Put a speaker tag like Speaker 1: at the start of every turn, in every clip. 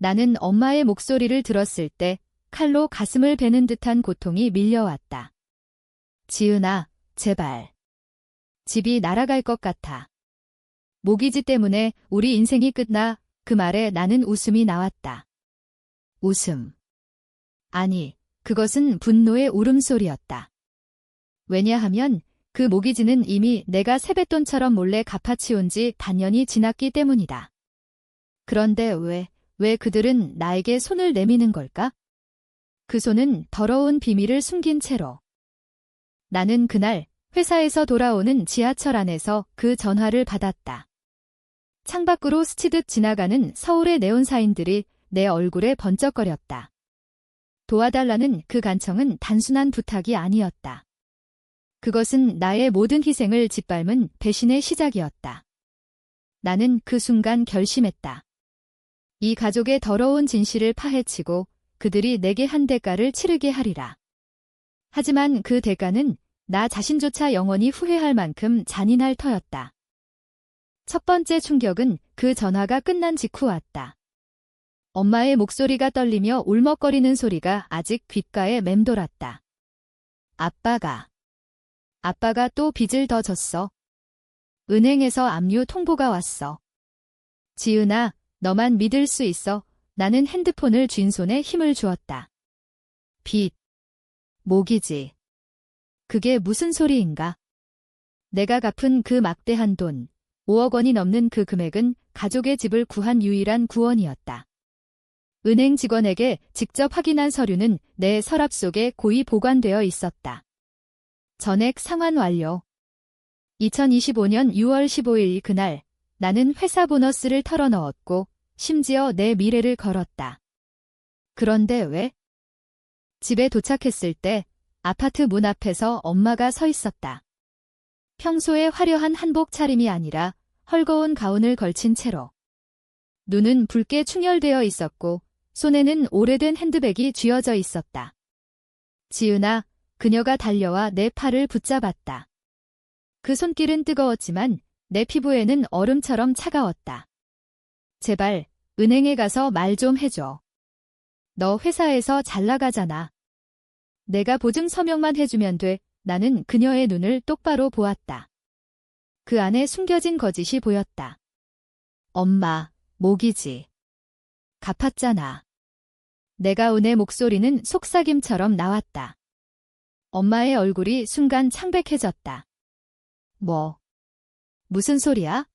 Speaker 1: 나는 엄마의 목소리를 들었을 때 칼로 가슴을 베는 듯한 고통이 밀려왔다. 지은아, 제발. 집이 날아갈 것 같아. 모기지 때문에 우리 인생이 끝나. 그 말에 나는 웃음이 나왔다. 웃음. 아니, 그것은 분노의 울음소리였다. 왜냐하면 그 모기지는 이미 내가 세뱃돈처럼 몰래 갚아치운 지 단년이 지났기 때문이다. 그런데 왜 그들은 나에게 손을 내미는 걸까? 그 손은 더러운 비밀을 숨긴 채로. 나는 그날 회사에서 돌아오는 지하철 안에서 그 전화를 받았다. 창밖으로 스치듯 지나가는 서울의 네온사인들이 내 얼굴에 번쩍거렸다. 도와달라는 그 간청은 단순한 부탁이 아니었다. 그것은 나의 모든 희생을 짓밟은 배신의 시작이었다. 나는 그 순간 결심했다. 이 가족의 더러운 진실을 파헤치고 그들이 내게 한 대가를 치르게 하리라. 하지만 그 대가는 나 자신조차 영원히 후회할 만큼 잔인할 터였다. 첫 번째 충격은 그 전화가 끝난 직후 왔다. 엄마의 목소리가 떨리며 울먹거리는 소리가 아직 귓가에 맴돌았다. 아빠가 또 빚을 더 졌어. 은행에서 압류 통보가 왔어. 지은아, 너만 믿을 수 있어. 나는 핸드폰을 쥔 손에 힘을 주었다. 빚. 모기지. 그게 무슨 소리인가? 내가 갚은 그 막대한 돈, 5억 원이 넘는 그 금액은 가족의 집을 구한 유일한 구원이었다. 은행 직원에게 직접 확인한 서류는 내 서랍 속에 고이 보관되어 있었다. 전액 상환 완료. 2025년 6월 15일 그날 나는 회사 보너스를 털어넣었고 심지어 내 미래를 걸었다. 그런데 왜? 집에 도착했을 때 아파트 문 앞에서 엄마가 서 있었다. 평소에 화려한 한복 차림이 아니라 헐거운 가운을 걸친 채로. 눈은 붉게 충혈되어 있었고 손에는 오래된 핸드백이 쥐어져 있었다. 지은아, 그녀가 달려와 내 팔을 붙잡았다. 그 손길은 뜨거웠지만 내 피부에는 얼음처럼 차가웠다. 제발 은행에 가서 말 좀 해줘. 너 회사에서 잘 나가잖아. 내가 보증 서명만 해주면 돼. 나는 그녀의 눈을 똑바로 보았다. 그 안에 숨겨진 거짓이 보였다. 엄마, 모기지. 갚았잖아. 내가 은의 목소리는 속삭임처럼 나왔다. 엄마의 얼굴이 순간 창백해졌다. 무슨 소리야?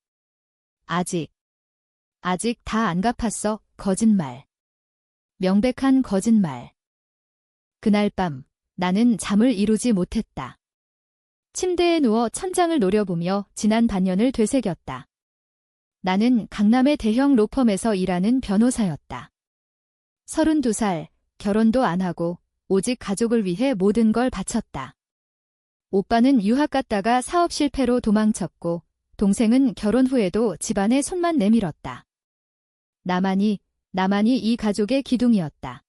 Speaker 1: 아직 다 안 갚았어. 거짓말. 명백한 거짓말. 그날 밤 나는 잠을 이루지 못했다. 침대에 누워 천장을 노려보며 지난 반년을 되새겼다. 나는 강남의 대형 로펌에서 일하는 변호사였다. 32살, 결혼도 안 하고 오직 가족을 위해 모든 걸 바쳤다. 오빠는 유학 갔다가 사업 실패로 도망쳤고 동생은 결혼 후에도 집안에 손만 내밀었다. 나만이 이 가족의 기둥이었다.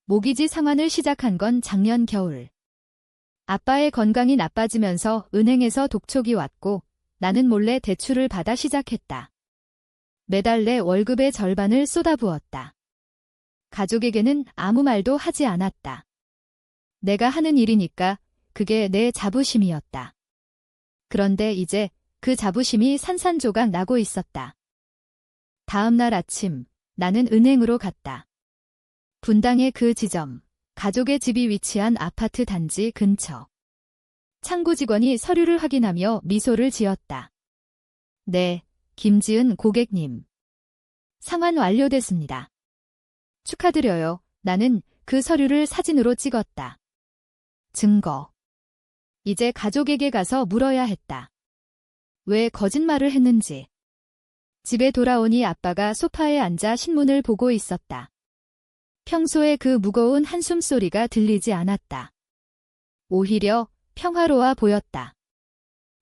Speaker 1: 모기지 상환을 시작한 건 작년 겨울. 아빠의 건강이 나빠지면서 은행에서 독촉이 왔고 나는 몰래 대출을 받아 시작했다. 매달 내 월급의 절반을 쏟아부었다. 가족에게는 아무 말도 하지 않았다. 내가 하는 일이니까 그게 내 자부심이었다. 그런데 이제 그 자부심이 산산조각 나고 있었다. 다음 날 아침 나는 은행으로 갔다. 분당의 그 지점, 가족의 집이 위치한 아파트 단지 근처. 창구 직원이 서류를 확인하며 미소를 지었다. 네, 김지은 고객님. 상환 완료됐습니다. 축하드려요. 나는 그 서류를 사진으로 찍었다. 증거. 이제 가족에게 가서 물어야 했다. 왜 거짓말을 했는지. 집에 돌아오니 아빠가 소파에 앉아 신문을 보고 있었다. 평소에 그 무거운 한숨 소리가 들리지 않았다. 오히려 평화로워 보였다.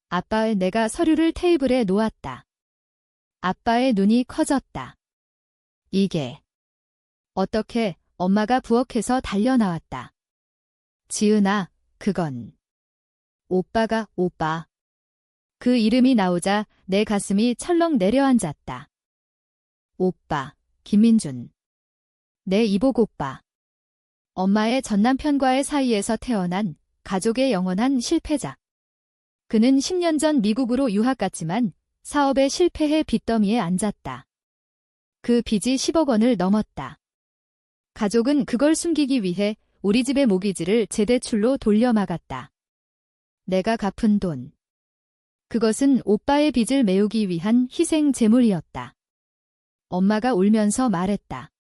Speaker 1: 아빠의 내가 서류를 테이블에 놓았다. 아빠의 눈이 커졌다. 이게 어떻게 엄마가 부엌에서 달려나왔다. 지은아, 그건 오빠. 그 이름이 나오자 내 가슴이 철렁 내려앉았다. 오빠, 김민준. 내 이복 오빠. 엄마의 전남편과의 사이에서 태어난 가족의 영원한 실패자. 그는 10년 전 미국으로 유학 갔지만 사업에 실패해 빚더미에 앉았다. 그 빚이 10억 원을 넘었다. 가족은 그걸 숨기기 위해 우리 집의 모기지를 재대출로 돌려막았다. 내가 갚은 돈. 그것은 오빠의 빚을 메우기 위한 희생 제물이었다. 엄마가 울면서 말했다.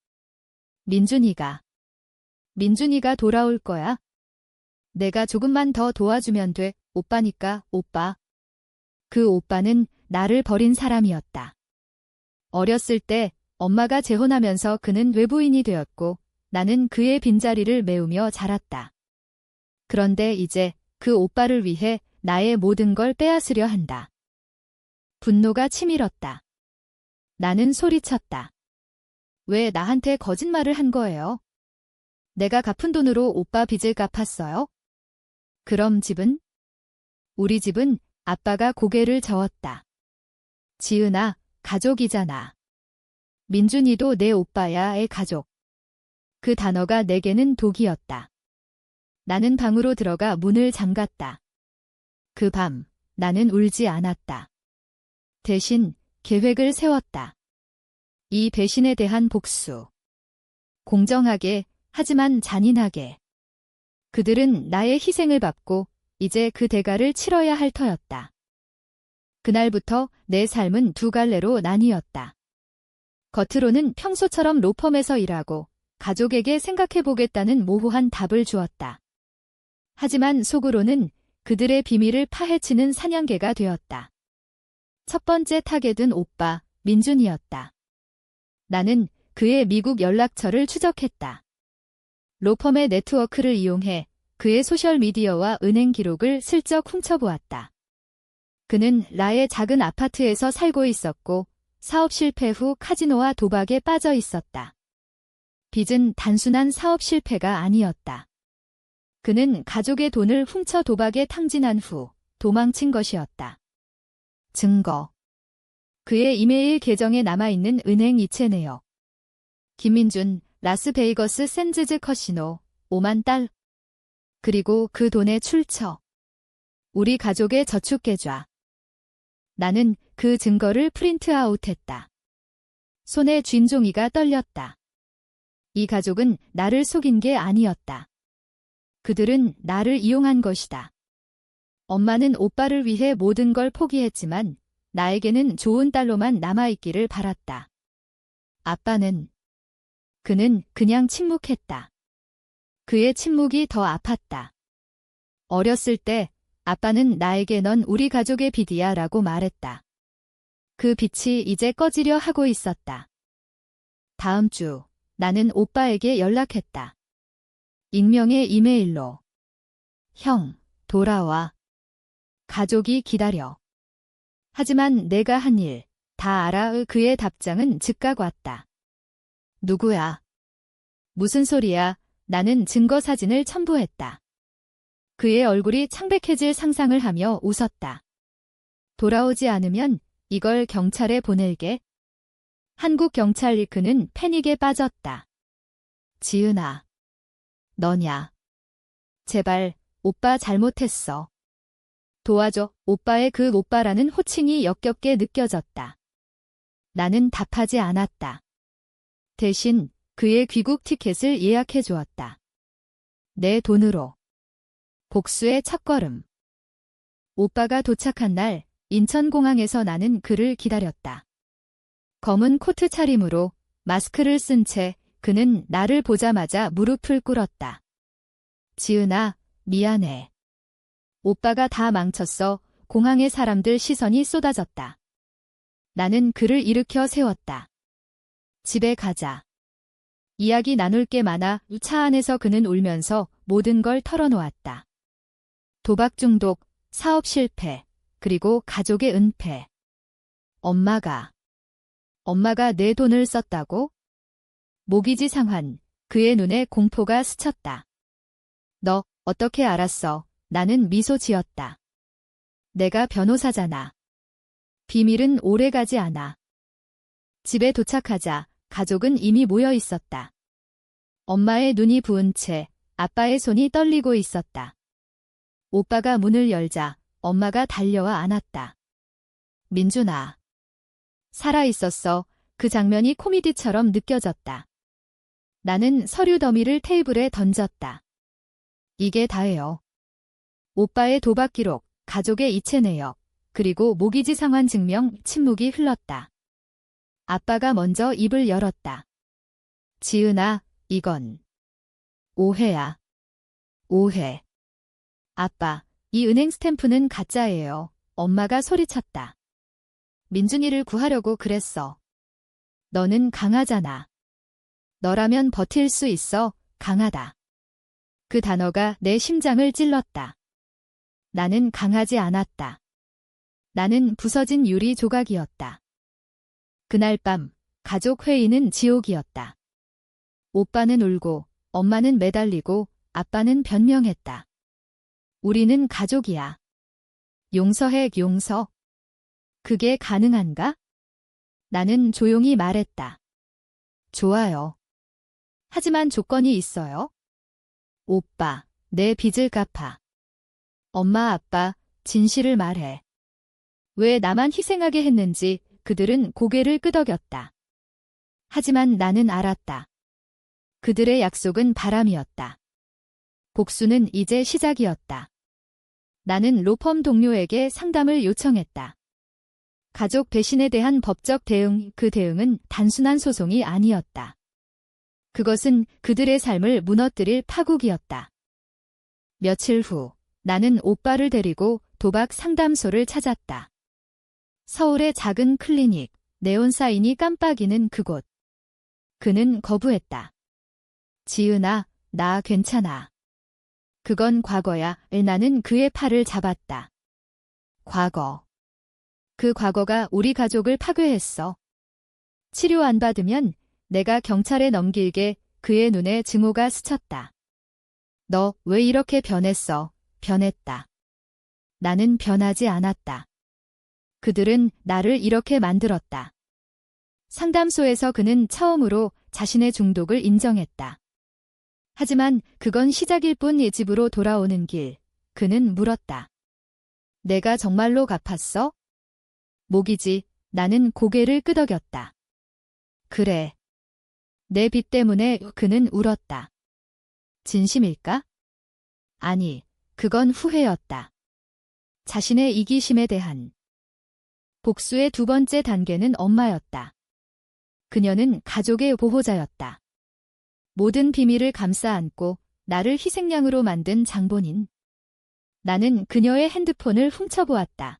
Speaker 1: 민준이가 돌아올 거야. 내가 조금만 더 도와주면 돼. 오빠니까, 오빠. 그 오빠는 나를 버린 사람이었다. 어렸을 때 엄마가 재혼하면서 그는 외부인이 되었고 나는 그의 빈자리를 메우며 자랐다. 그런데 이제 그 오빠를 위해 나의 모든 걸 빼앗으려 한다. 분노가 치밀었다. 나는 소리쳤다. 왜 나한테 거짓말을 한 거예요? 내가 갚은 돈으로 오빠 빚을 갚았어요? 그럼 집은? 우리 집은 아빠가 고개를 저었다. 지은아, 가족이잖아. 민준이도 내 오빠야의 가족. 그 단어가 내게는 독이었다. 나는 방으로 들어가 문을 잠갔다. 그 밤, 나는 울지 않았다. 대신 계획을 세웠다. 이 배신에 대한 복수. 공정하게, 하지만 잔인하게. 그들은 나의 희생을 받고 이제 그 대가를 치러야 할 터였다. 그날부터 내 삶은 두 갈래로 나뉘었다. 겉으로는 평소처럼 로펌에서 일하고 가족에게 생각해보겠다는 모호한 답을 주었다. 하지만 속으로는 그들의 비밀을 파헤치는 사냥개가 되었다. 첫 번째 타겟은 오빠, 민준이었다. 나는 그의 미국 연락처를 추적했다. 로펌의 네트워크를 이용해 그의 소셜미디어와 은행 기록을 슬쩍 훔쳐보았다. 그는 라의 작은 아파트에서 살고 있었고 사업 실패 후 카지노와 도박에 빠져 있었다. 빚은 단순한 사업 실패가 아니었다. 그는 가족의 돈을 훔쳐 도박에 탕진한 후 도망친 것이었다. 증거. 그의 이메일 계정에 남아있는 은행 이체 내역. 김민준, 라스베이거스 샌즈즈 커시노, 5만 달. 그리고 그 돈의 출처. 우리 가족의 저축계좌. 나는 그 증거를 프린트아웃했다. 손에 쥔 종이가 떨렸다. 이 가족은 나를 속인 게 아니었다. 그들은 나를 이용한 것이다. 엄마는 오빠를 위해 모든 걸 포기했지만 나에게는 좋은 딸로만 남아있기를 바랐다. 그는 그냥 침묵했다. 그의 침묵이 더 아팠다. 어렸을 때 아빠는 나에게 넌 우리 가족의 빚이야 라고 말했다. 그 빛이 이제 꺼지려 하고 있었다. 다음 주 나는 오빠에게 연락했다. 익명의 이메일로. 형, 돌아와. 가족이 기다려. 하지만 내가 한 일, 다 알아. 그의 답장은 즉각 왔다. 누구야? 무슨 소리야? 나는 증거 사진을 첨부했다. 그의 얼굴이 창백해질 상상을 하며 웃었다. 돌아오지 않으면 이걸 경찰에 보낼게. 한국 경찰. 그는 패닉에 빠졌다. 지은아. 너냐? 제발, 오빠 잘못했어. 도와줘. 오빠의 그 오빠라는 호칭이 역겹게 느껴졌다. 나는 답하지 않았다. 대신 그의 귀국 티켓을 예약해 주었다. 내 돈으로. 복수의 첫걸음. 오빠가 도착한 날 인천공항에서 나는 그를 기다렸다. 검은 코트 차림으로 마스크를 쓴 채 그는 나를 보자마자 무릎을 꿇었다. 지은아, 미안해. 오빠가 다 망쳤어. 공항의 사람들 시선이 쏟아졌다. 나는 그를 일으켜 세웠다. 집에 가자. 이야기 나눌 게 많아. 차 안에서 그는 울면서 모든 걸 털어놓았다. 도박 중독, 사업 실패, 그리고 가족의 은폐. 엄마가 내 돈을 썼다고? 모기지 상환. 그의 눈에 공포가 스쳤다. 너 어떻게 알았어? 나는 미소 지었다. 내가 변호사잖아. 비밀은 오래가지 않아. 집에 도착하자 가족은 이미 모여 있었다. 엄마의 눈이 부은 채 아빠의 손이 떨리고 있었다. 오빠가 문을 열자 엄마가 달려와 안았다. 민준아. 살아있었어. 그 장면이 코미디처럼 느껴졌다. 나는 서류 더미를 테이블에 던졌다. 이게 다예요. 오빠의 도박 기록, 가족의 이체 내역, 그리고 모기지 상환 증명, 침묵이 흘렀다. 아빠가 먼저 입을 열었다. 지은아, 이건 오해야. 오해. 아빠, 이 은행 스탬프는 가짜예요. 엄마가 소리쳤다. 민준이를 구하려고 그랬어. 너는 강하잖아. 너라면 버틸 수 있어. 강하다. 그 단어가 내 심장을 찔렀다. 나는 강하지 않았다. 나는 부서진 유리 조각이었다. 그날 밤 가족 회의는 지옥이었다. 오빠는 울고 엄마는 매달리고 아빠는 변명했다. 우리는 가족이야. 용서해, 용서. 그게 가능한가? 나는 조용히 말했다. 좋아요. 하지만 조건이 있어요. 오빠, 내 빚을 갚아. 엄마, 아빠, 진실을 말해. 왜 나만 희생하게 했는지 그들은 고개를 끄덕였다. 하지만 나는 알았다. 그들의 약속은 바람이었다. 복수는 이제 시작이었다. 나는 로펌 동료에게 상담을 요청했다. 가족 배신에 대한 법적 대응, 그 대응은 단순한 소송이 아니었다. 그것은 그들의 삶을 무너뜨릴 파국이었다. 며칠 후 나는 오빠를 데리고 도박 상담소를 찾았다. 서울의 작은 클리닉, 네온 사인이 깜빡이는 그곳. 그는 거부했다. 지은아, 나 괜찮아. 그건 과거야. 나는 그의 팔을 잡았다. 과거. 그 과거가 우리 가족을 파괴했어. 치료 안 받으면 내가 경찰에 넘길게. 그의 눈에 증오가 스쳤다. 너 왜 이렇게 변했어? 변했다. 나는 변하지 않았다. 그들은 나를 이렇게 만들었다. 상담소에서 그는 처음으로 자신의 중독을 인정했다. 하지만 그건 시작일 뿐. 집으로 돌아오는 길, 그는 물었다. 내가 정말로 갚았어? 목이지. 나는 고개를 끄덕였다. 그래. 내 빚 때문에. 그는 울었다. 진심일까? 아니, 그건 후회였다. 자신의 이기심에 대한. 복수의 두 번째 단계는 엄마였다. 그녀는 가족의 보호자였다. 모든 비밀을 감싸 안고 나를 희생양으로 만든 장본인. 나는 그녀의 핸드폰을 훔쳐보았다.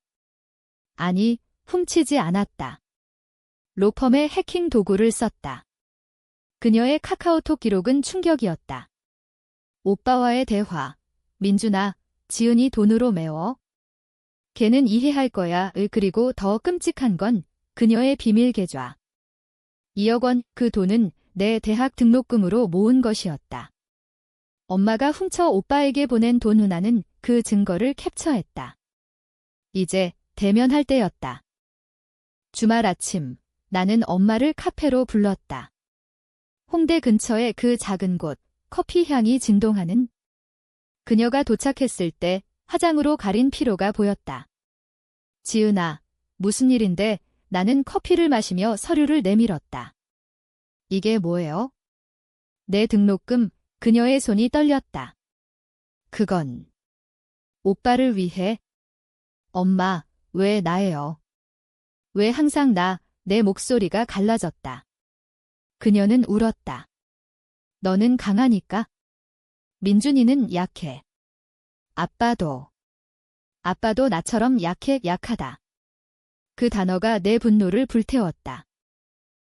Speaker 1: 아니, 훔치지 않았다. 로펌의 해킹 도구를 썼다. 그녀의 카카오톡 기록은 충격이었다. 오빠와의 대화. 민준아, 지은이 돈으로 메워. 걔는 이해할 거야. 그리고 더 끔찍한 건 그녀의 비밀 계좌. 2억 원, 그 돈은 내 대학 등록금으로 모은 것이었다. 엄마가 훔쳐 오빠에게 보낸 돈. 누나는 그 증거를 캡처했다. 이제 대면할 때였다. 주말 아침, 나는 엄마를 카페로 불렀다. 홍대 근처의 그 작은 곳, 커피 향이 진동하는. 그녀가 도착했을 때 화장으로 가린 피로가 보였다. 지은아, 무슨 일인데? 나는 커피를 마시며 서류를 내밀었다. 이게 뭐예요? 내 등록금. 그녀의 손이 떨렸다. 그건 오빠를 위해. 엄마, 왜 나예요? 왜 항상 나? 내 목소리가 갈라졌다. 그녀는 울었다. 너는 강하니까. 민준이는 약해. 아빠도 나처럼 약하다. 그 단어가 내 분노를 불태웠다.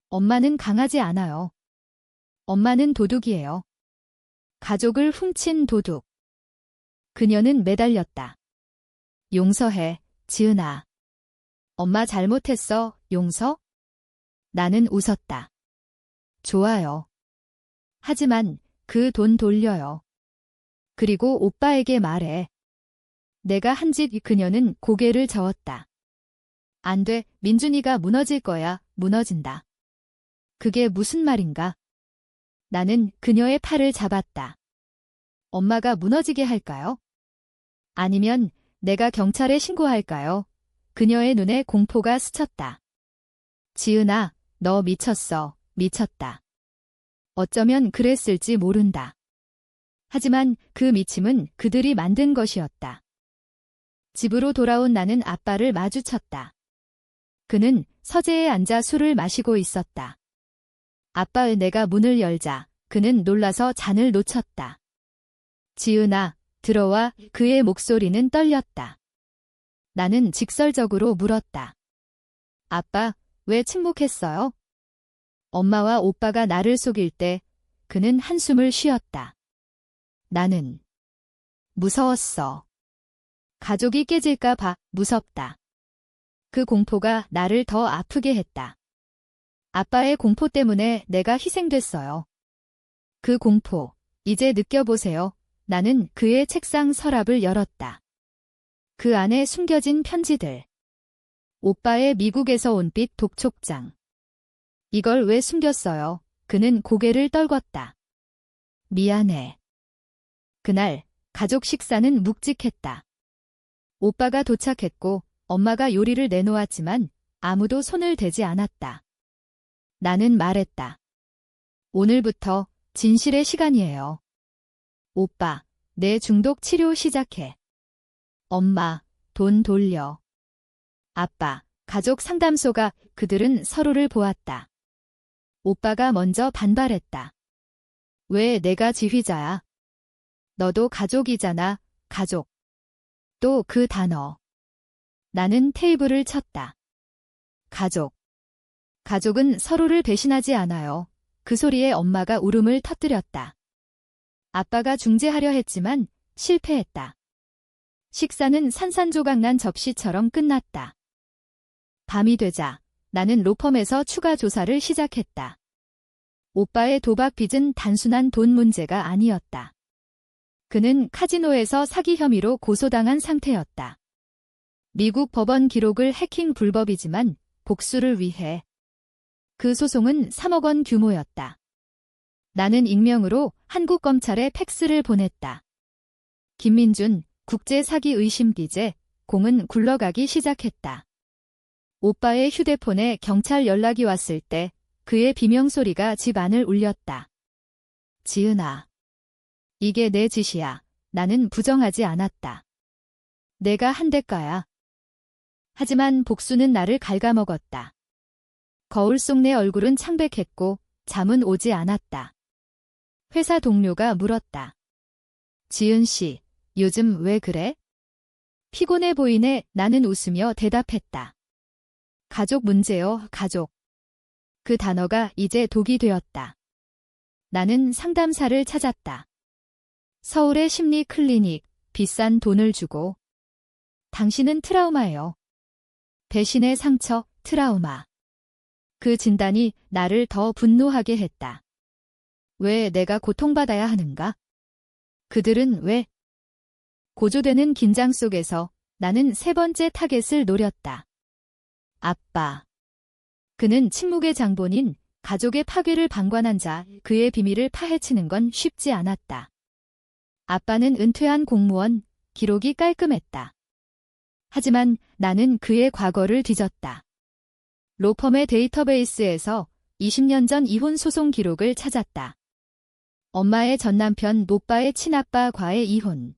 Speaker 1: 엄마는 강하지 않아요. 엄마는 도둑이에요. 가족을 훔친 도둑. 그녀는 매달렸다. 용서해, 지은아. 엄마 잘못했어. 용서? 나는 웃었다. 좋아요. 하지만 그 돈 돌려요. 그리고 오빠에게 말해. 내가 한 짓. 그녀는 고개를 저었다. 안 돼. 민준이가 무너질 거야. 무너진다. 그게 무슨 말인가? 나는 그녀의 팔을 잡았다. 엄마가 무너지게 할까요? 아니면 내가 경찰에 신고할까요? 그녀의 눈에 공포가 스쳤다. 지은아, 너 미쳤어. 미쳤다. 어쩌면 그랬을지 모른다. 하지만 그 미침은 그들이 만든 것이었다. 집으로 돌아온 나는 아빠를 마주쳤다. 그는 서재에 앉아 술을 마시고 있었다. 아빠, 내가 문을 열자 그는 놀라서 잔을 놓쳤다. 지은아, 들어와. 그의 목소리는 떨렸다. 나는 직설적으로 물었다. 아빠, 왜 침묵했어요? 엄마와 오빠가 나를 속일 때 그는 한숨을 쉬었다. 나는 무서웠어. 가족이 깨질까 봐 무섭다. 그 공포가 나를 더 아프게 했다. 아빠의 공포 때문에 내가 희생됐어요. 그 공포, 이제 느껴보세요. 나는 그의 책상 서랍을 열었다. 그 안에 숨겨진 편지들. 오빠의 미국에서 온 빛 독촉장. 이걸 왜 숨겼어요? 그는 고개를 떨궜다. 미안해. 그날 가족 식사는 묵직했다. 오빠가 도착했고 엄마가 요리를 내놓았지만 아무도 손을 대지 않았다. 나는 말했다. 오늘부터 진실의 시간이에요. 오빠, 내 중독 치료 시작해. 엄마, 돈 돌려. 아빠, 가족 상담소가. 그들은 서로를 보았다. 오빠가 먼저 반발했다. 왜 내가 지휘자야? 너도 가족이잖아, 가족. 또 그 단어. 나는 테이블을 쳤다. 가족. 가족은 서로를 배신하지 않아요. 그 소리에 엄마가 울음을 터뜨렸다. 아빠가 중재하려 했지만 실패했다. 식사는 산산조각난 접시처럼 끝났다. 밤이 되자 나는 로펌에서 추가 조사를 시작했다. 오빠의 도박 빚은 단순한 돈 문제가 아니었다. 그는 카지노에서 사기 혐의로 고소당한 상태였다. 미국 법원 기록을 해킹 불법이지만 복수를 위해. 그 소송은 3억 원 규모였다. 나는 익명으로 한국 검찰에 팩스를 보냈다. 김민준, 국제 사기 의심 기재, 공은 굴러가기 시작했다. 오빠의 휴대폰에 경찰 연락이 왔을 때 그의 비명소리가 집 안을 울렸다. 지은아. 이게 내 짓이야. 나는 부정하지 않았다. 내가 한 대가야. 하지만 복수는 나를 갉아먹었다. 거울 속 내 얼굴은 창백했고 잠은 오지 않았다. 회사 동료가 물었다. 지은 씨, 요즘 왜 그래? 피곤해 보이네. 나는 웃으며 대답했다. 가족 문제요, 가족. 그 단어가 이제 독이 되었다. 나는 상담사를 찾았다. 서울의 심리 클리닉, 비싼 돈을 주고. 당신은 트라우마예요. 배신의 상처, 트라우마. 그 진단이 나를 더 분노하게 했다. 왜 내가 고통받아야 하는가? 그들은 왜? 고조되는 긴장 속에서 나는 세 번째 타겟을 노렸다. 아빠. 그는 침묵의 장본인 가족의 파괴를 방관한 자, 그의 비밀을 파헤치는 건 쉽지 않았다. 아빠는 은퇴한 공무원, 기록이 깔끔했다. 하지만 나는 그의 과거를 뒤졌다. 로펌의 데이터베이스에서 20년 전 이혼 소송 기록을 찾았다. 엄마의 전남편 오빠의 친아빠과의 이혼.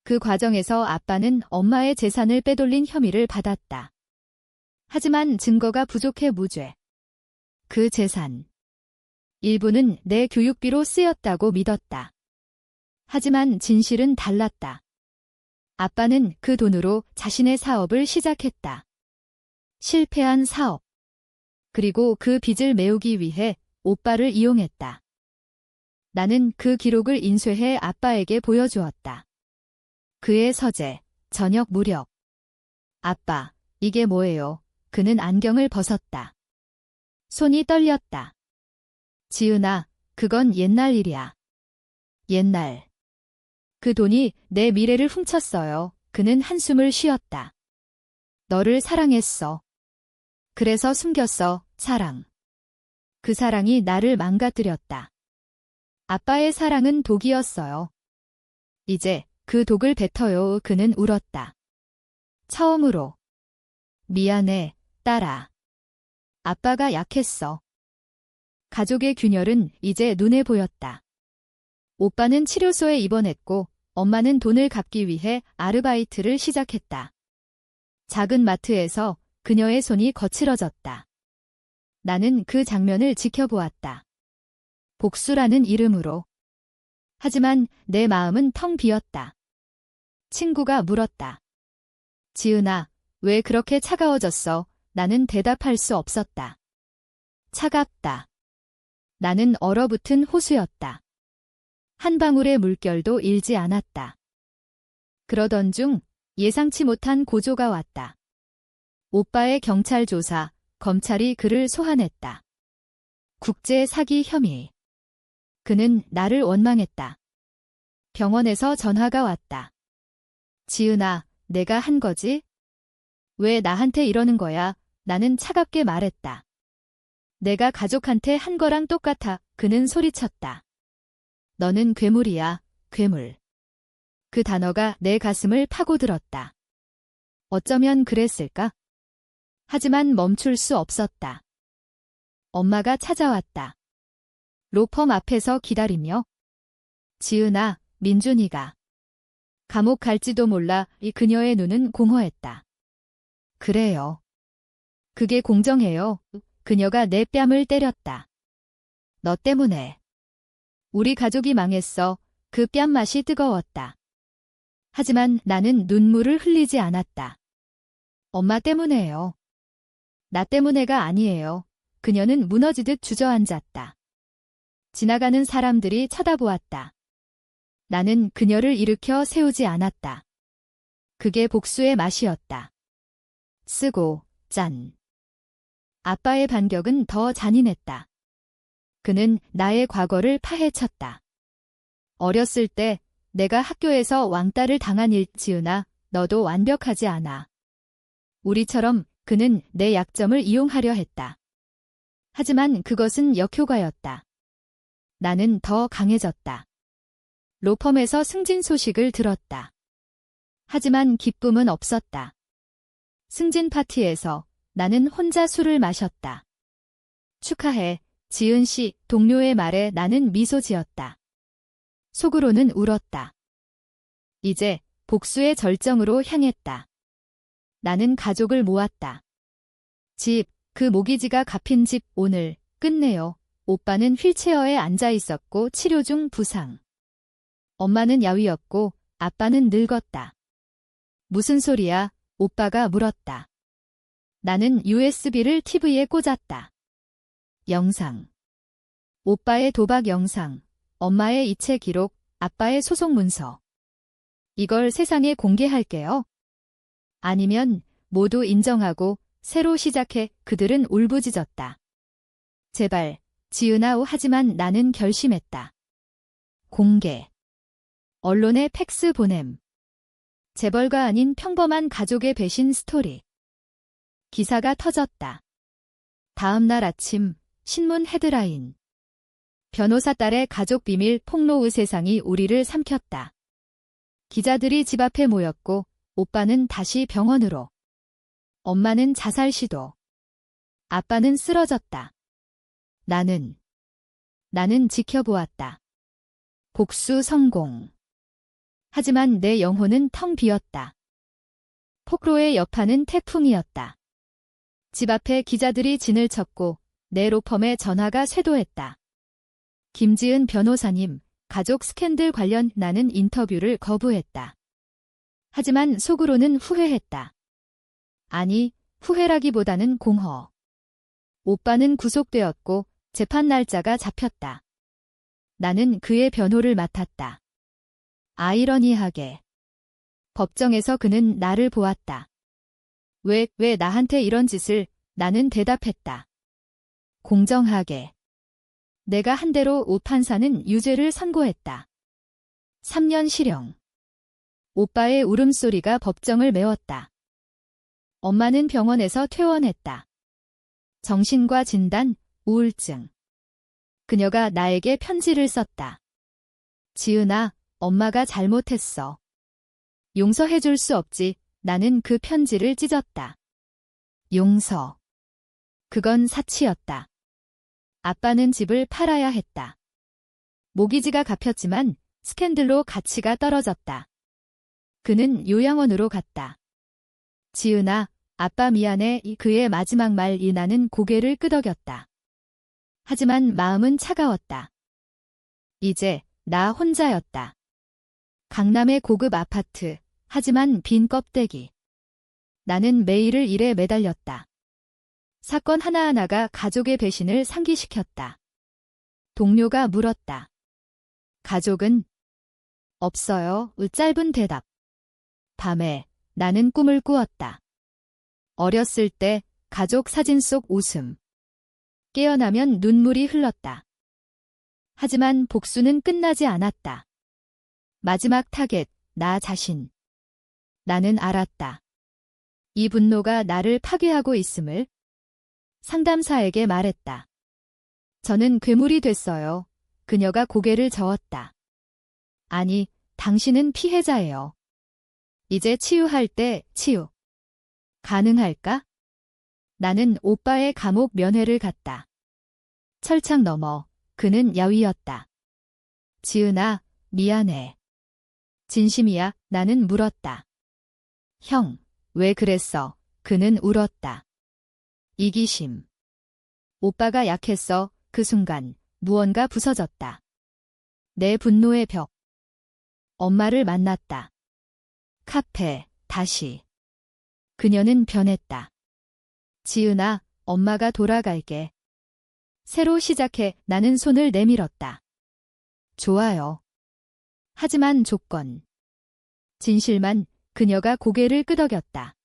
Speaker 1: 그 과정에서 아빠는 엄마의 재산을 빼돌린 혐의를 받았다. 하지만 증거가 부족해 무죄. 그 재산. 일부는 내 교육비로 쓰였다고 믿었다. 하지만 진실은 달랐다. 아빠는 그 돈으로 자신의 사업을 시작했다. 실패한 사업. 그리고 그 빚을 메우기 위해 오빠를 이용했다. 나는 그 기록을 인쇄해 아빠에게 보여주었다. 그의 서재, 저녁 무렵. 아빠, 이게 뭐예요? 그는 안경을 벗었다. 손이 떨렸다. 지은아, 그건 옛날 일이야. 옛날. 그 돈이 내 미래를 훔쳤어요. 그는 한숨을 쉬었다. 너를 사랑했어. 그래서 숨겼어, 사랑. 그 사랑이 나를 망가뜨렸다. 아빠의 사랑은 독이었어요. 이제 그 독을 뱉어요. 그는 울었다. 처음으로. 미안해, 딸아. 아빠가 약했어. 가족의 균열은 이제 눈에 보였다. 오빠는 치료소에 입원했고 엄마는 돈을 갚기 위해 아르바이트를 시작했다. 작은 마트에서 그녀의 손이 거칠어졌다. 나는 그 장면을 지켜보았다. 복수라는 이름으로. 하지만 내 마음은 텅 비었다. 친구가 물었다. 지은아, 왜 그렇게 차가워졌어? 나는 대답할 수 없었다. 차갑다. 나는 얼어붙은 호수였다. 한 방울의 물결도 일지 않았다. 그러던 중 예상치 못한 고조가 왔다. 오빠의 경찰 조사, 검찰이 그를 소환했다. 국제 사기 혐의. 그는 나를 원망했다. 병원에서 전화가 왔다. 지은아, 내가 한 거지? 왜 나한테 이러는 거야? 나는 차갑게 말했다. 내가 가족한테 한 거랑 똑같아. 그는 소리쳤다. 너는 괴물이야, 괴물. 그 단어가 내 가슴을 파고들었다. 어쩌면 그랬을까? 하지만 멈출 수 없었다. 엄마가 찾아왔다. 로펌 앞에서 기다리며. 지은아, 민준이가. 감옥 갈지도 몰라. 이 그녀의 눈은 공허했다. 그래요. 그게 공정해요. 그녀가 내 뺨을 때렸다. 너 때문에. 우리 가족이 망했어. 그 뺨 맛이 뜨거웠다. 하지만 나는 눈물을 흘리지 않았다. 엄마 때문에요. 나 때문에가 아니에요. 그녀는 무너지듯 주저앉았다. 지나가는 사람들이 쳐다보았다. 나는 그녀를 일으켜 세우지 않았다. 그게 복수의 맛이었다. 쓰고, 짠. 아빠의 반격은 더 잔인했다. 그는 나의 과거를 파헤쳤다. 어렸을 때 내가 학교에서 왕따를 당한 일. 지은아, 너도 완벽하지 않아. 우리처럼 그는 내 약점을 이용하려 했다. 하지만 그것은 역효과였다. 나는 더 강해졌다. 로펌에서 승진 소식을 들었다. 하지만 기쁨은 없었다. 승진 파티에서 나는 혼자 술을 마셨다. 축하해, 지은 씨. 동료의 말에 나는 미소 지었다. 속으로는 울었다. 이제 복수의 절정으로 향했다. 나는 가족을 모았다. 집, 그 모기지가 갚인 집. 오늘 끝내요. 오빠는 휠체어에 앉아 있었고 치료 중 부상. 엄마는 야위었고 아빠는 늙었다. 무슨 소리야? 오빠가 물었다. 나는 USB를 TV에 꽂았다. 영상. 오빠의 도박 영상, 엄마의 이체 기록, 아빠의 소송 문서. 이걸 세상에 공개할게요. 아니면 모두 인정하고 새로 시작해. 그들은 울부짖었다. 제발, 지은아. 하지만 나는 결심했다. 공개. 언론에 팩스 보냄. 재벌가 아닌 평범한 가족의 배신 스토리. 기사가 터졌다. 다음 날 아침 신문 헤드라인. 변호사 딸의 가족 비밀 폭로의 세상이 우리를 삼켰다. 기자들이 집 앞에 모였고 오빠는 다시 병원으로. 엄마는 자살 시도. 아빠는 쓰러졌다. 나는 지켜보았다. 복수 성공. 하지만 내 영혼은 텅 비었다. 폭로의 여파는 태풍이었다. 집 앞에 기자들이 진을 쳤고 내 로펌에 전화가 쇄도했다. 김지은 변호사님, 가족 스캔들 관련. 나는 인터뷰를 거부했다. 하지만 속으로는 후회했다. 아니, 후회라기보다는 공허. 오빠는 구속되었고 재판 날짜가 잡혔다. 나는 그의 변호를 맡았다. 아이러니하게. 법정에서 그는 나를 보았다. 왜 나한테 이런 짓을? 나는 대답했다. 공정하게. 내가 한 대로 오 판사는 유죄를 선고했다. 3년 실형. 오빠의 울음소리가 법정을 메웠다. 엄마는 병원에서 퇴원했다. 정신과 진단, 우울증. 그녀가 나에게 편지를 썼다. 지은아, 엄마가 잘못했어. 용서해 줄 수 없지. 나는 그 편지를 찢었다. 용서. 그건 사치였다. 아빠는 집을 팔아야 했다. 모기지가 갚였지만 스캔들로 가치가 떨어졌다. 그는 요양원으로 갔다. 지은아, 아빠 미안해. 그의 마지막 말 이나는 고개를 끄덕였다. 하지만 마음은 차가웠다. 이제 나 혼자였다. 강남의 고급 아파트, 하지만 빈 껍데기. 나는 매일을 일에 매달렸다. 사건 하나하나가 가족의 배신을 상기시켰다. 동료가 물었다. 가족은? 없어요. 짧은 대답. 밤에 나는 꿈을 꾸었다. 어렸을 때 가족 사진 속 웃음. 깨어나면 눈물이 흘렀다. 하지만 복수는 끝나지 않았다. 마지막 타겟, 나 자신. 나는 알았다. 이 분노가 나를 파괴하고 있음을. 상담사에게 말했다. 저는 괴물이 됐어요. 그녀가 고개를 저었다. 아니, 당신은 피해자예요. 이제 치유할 때 치유. 가능할까? 나는 오빠의 감옥 면회를 갔다. 철창 너머, 그는 야위였다. 지은아, 미안해. 진심이야, 나는 물었다. 형, 왜 그랬어? 그는 울었다. 이기심. 오빠가 약했어. 그 순간 무언가 부서졌다. 내 분노의 벽. 엄마를 만났다. 카페, 다시. 그녀는 변했다. 지은아, 엄마가 돌아갈게. 새로 시작해. 나는 손을 내밀었다. 좋아요. 하지만 조건. 진실만. 그녀가 고개를 끄덕였다.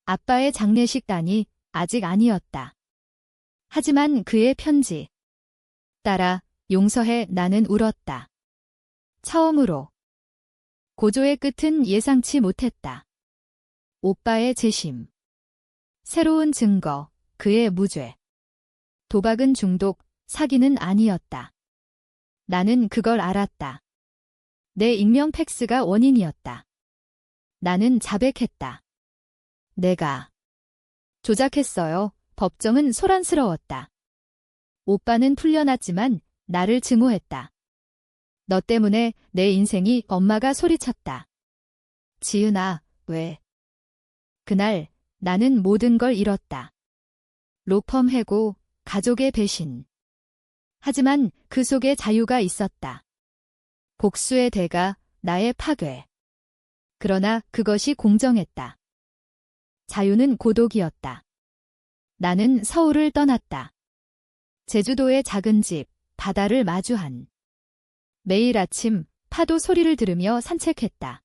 Speaker 1: 아빠의 장례식단이 아직 아니었다. 하지만 그의 편지. 딸아, 용서해. 나는 울었다. 처음으로. 고조의 끝은 예상치 못했다. 오빠의 재심. 새로운 증거, 그의 무죄. 도박은 중독, 사기는 아니었다. 나는 그걸 알았다. 내 익명 팩스가 원인이었다. 나는 자백했다. 내가 조작했어요. 법정은 소란스러웠다. 오빠는 풀려났지만 나를 증오했다. 너 때문에 내 인생이. 엄마가 소리쳤다. 지은아, 왜? 그날 나는 모든 걸 잃었다. 로펌 해고, 가족의 배신. 하지만 그 속에 자유가 있었다. 복수의 대가, 나의 파괴. 그러나 그것이 공정했다. 자유는 고독이었다. 나는 서울을 떠났다. 제주도의 작은 집, 바다를 마주한. 매일 아침 파도 소리를 들으며 산책했다.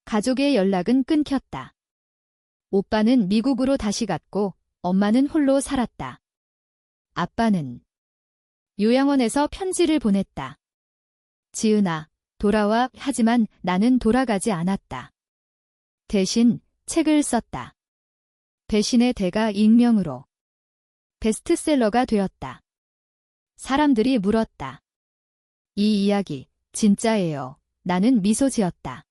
Speaker 1: 가족의 연락은 끊겼다. 오빠는 미국으로 다시 갔고 엄마는 홀로 살았다. 아빠는 요양원에서 편지를 보냈다. 지은아, 돌아와. 하지만 나는 돌아가지 않았다. 대신 책을 썼다. 배신의 대가 익명으로. 베스트셀러가 되었다. 사람들이 물었다. 이 이야기 진짜예요. 나는 미소 지었다.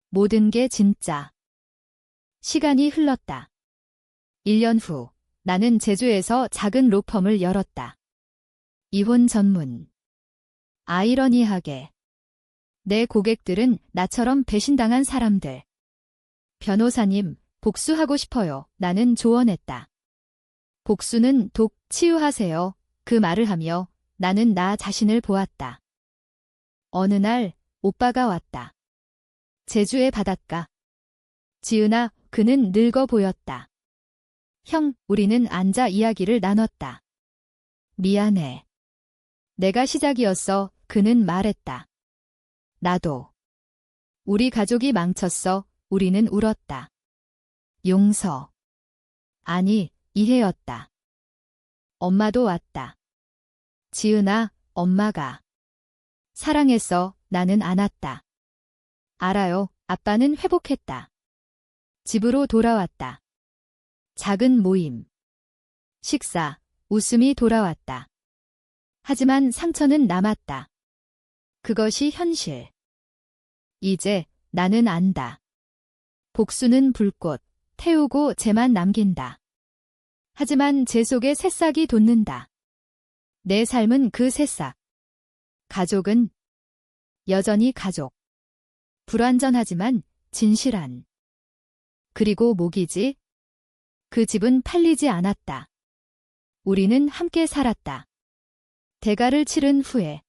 Speaker 1: 모든 게 진짜. 시간이 흘렀다. 1년 후 나는 제주에서 작은 로펌을 열었다. 이혼 전문. 아이러니하게 내 고객들은 나처럼 배신당한 사람들. 변호사님, 복수하고 싶어요. 나는 조언했다. 복수는 독, 치유하세요. 그 말을 하며 나는 나 자신을 보았다. 어느 날 오빠가 왔다. 제주의 바닷가. 지은아, 그는 늙어 보였다. 형, 우리는 앉아 이야기를 나눴다. 미안해. 내가 시작이었어. 그는 말했다. 나도. 우리 가족이 망쳤어. 우리는 울었다. 용서. 아니, 이해였다. 엄마도 왔다. 지은아, 엄마가. 사랑했어. 나는 안았다. 알아요. 아빠는 회복했다. 집으로 돌아왔다. 작은 모임. 식사. 웃음이 돌아왔다. 하지만 상처는 남았다. 그것이 현실. 이제 나는 안다. 복수는 불꽃, 태우고 재만 남긴다. 하지만 재 속에 새싹이 돋는다. 내 삶은 그 새싹. 가족은 여전히 가족. 불완전하지만 진실한. 그리고 모기지. 그 집은 팔리지 않았다. 우리는 함께 살았다. 대가를 치른 후에.